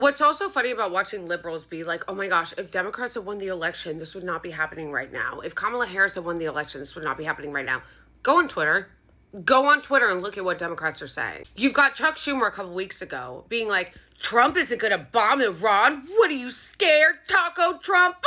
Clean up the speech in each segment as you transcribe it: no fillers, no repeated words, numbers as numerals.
What's also funny about watching liberals be like, oh my gosh, if Democrats had won the election, this would not be happening right now. If Kamala Harris had won the election, this would not be happening right now. Go on Twitter. Go on Twitter and look at what Democrats are saying. You've got Chuck Schumer a couple weeks ago being like, Trump isn't going to bomb Iran. What are you scared, Taco Trump?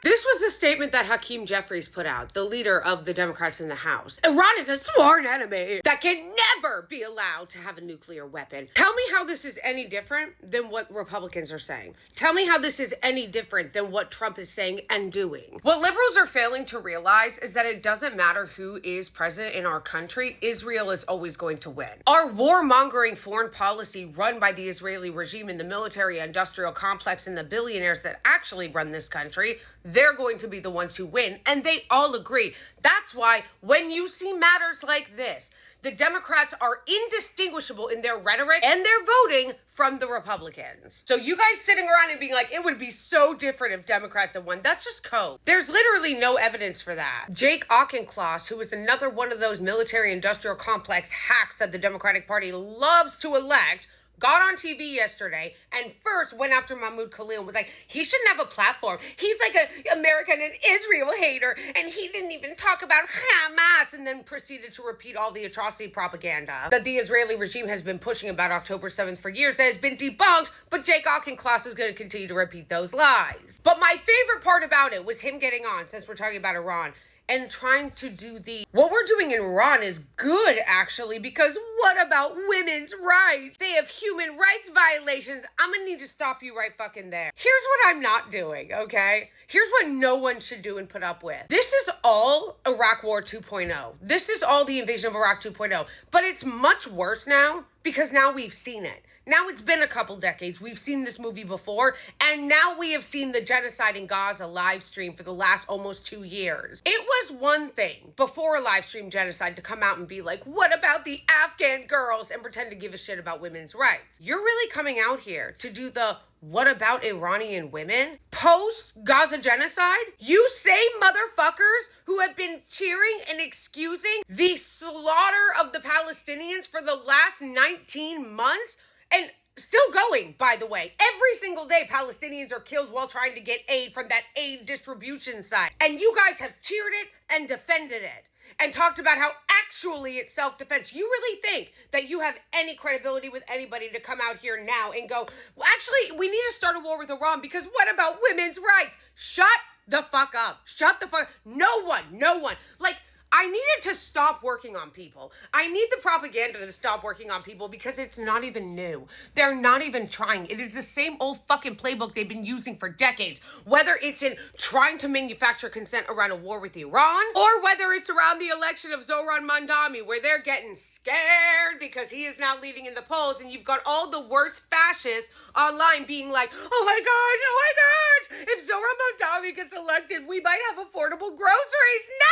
This was a statement that Hakeem Jeffries put out, the leader of the Democrats in the House. Iran is a sworn enemy that can never be allowed to have a nuclear weapon. Tell me how this is any different than what Republicans are saying. Tell me how this is any different than what Trump is saying and doing. What liberals are failing to realize is that it doesn't matter who is president in our country, Israel is always going to win. Our warmongering foreign policy run by the Israeli regime and the military-industrial complex and the billionaires that actually run this country, they're going to be the ones who win, and they all agree. That's why when you see matters like this, the Democrats are indistinguishable in their rhetoric and their voting from the Republicans. So you guys sitting around and being like, it would be so different if Democrats had won, that's just code. There's literally no evidence for that. Jake Auchincloss, who is another one of those military-industrial complex hacks that the Democratic Party loves to elect, got on TV yesterday and first went after Mahmoud Khalil and was like, he shouldn't have a platform. He's like an American and Israel hater, and he didn't even talk about Hamas, and then proceeded to repeat all the atrocity propaganda that the Israeli regime has been pushing about October 7th for years that has been debunked, but Jake Auchincloss is going to continue to repeat those lies. But my favorite part about it was him getting on, since we're talking about Iran, and trying to do what we're doing in Iran is good, actually, because what about women's rights? They have human rights violations. I'm gonna need to stop you right fucking there. Here's what I'm not doing, okay? Here's what no one should do and put up with. This is all Iraq War 2.0. This is all the invasion of Iraq 2.0. But it's much worse now because now we've seen it. Now it's been a couple decades. We've seen this movie before, and now we have seen the genocide in Gaza live stream for the last almost 2 years. It was one thing before a live stream genocide to come out and be like, what about the Afghan girls, and pretend to give a shit about women's rights. You're really coming out here to do the what about Iranian women post-Gaza genocide? You same motherfuckers who have been cheering and excusing the slaughter of the Palestinians for the last 19 months? And still going, by the way. Every single day, Palestinians are killed while trying to get aid from that aid distribution site. And you guys have cheered it and defended it and talked about how actually it's self-defense. You really think that you have any credibility with anybody to come out here now and go, well, actually, we need to start a war with Iran because what about women's rights? Shut the fuck up. Shut the fuck. No one. Like, I needed to stop working on people. I need the propaganda to stop working on people because it's not even new. They're not even trying. It is the same old fucking playbook they've been using for decades. Whether it's in trying to manufacture consent around a war with Iran, or whether it's around the election of Zohran Mamdani, where they're getting scared because he is now leading in the polls, and you've got all the worst fascists online being like, oh my gosh, if Zohran Mamdani gets elected, we might have affordable groceries. No!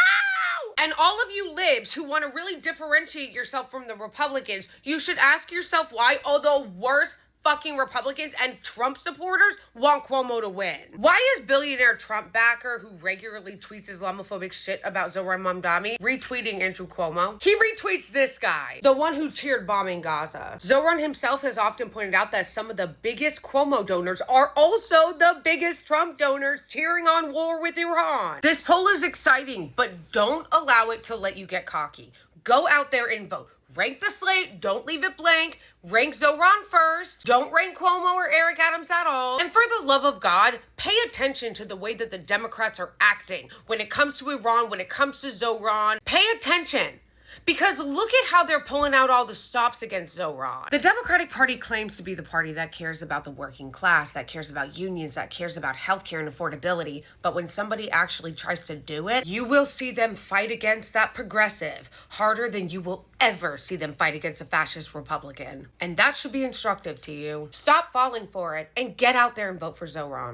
And all of you libs who want to really differentiate yourself from the Republicans, you should ask yourself why all the worst fucking Republicans and Trump supporters want Cuomo to win. Why is billionaire Trump backer who regularly tweets Islamophobic shit about Zohran Mamdani retweeting Andrew Cuomo? He retweets this guy, the one who cheered bombing Gaza. Zohran himself has often pointed out that some of the biggest Cuomo donors are also the biggest Trump donors cheering on war with Iran. This poll is exciting, but don't allow it to let you get cocky. Go out there and vote. Rank the slate, don't leave it blank. Rank Zohran first. Don't rank Cuomo or Eric Adams at all. And for the love of God, pay attention to the way that the Democrats are acting when it comes to Iran, when it comes to Zohran. Pay attention. Because look at how they're pulling out all the stops against Zohran. The Democratic Party claims to be the party that cares about the working class, that cares about unions, that cares about healthcare and affordability. But when somebody actually tries to do it, you will see them fight against that progressive harder than you will ever see them fight against a fascist Republican. And that should be instructive to you. Stop falling for it and get out there and vote for Zohran.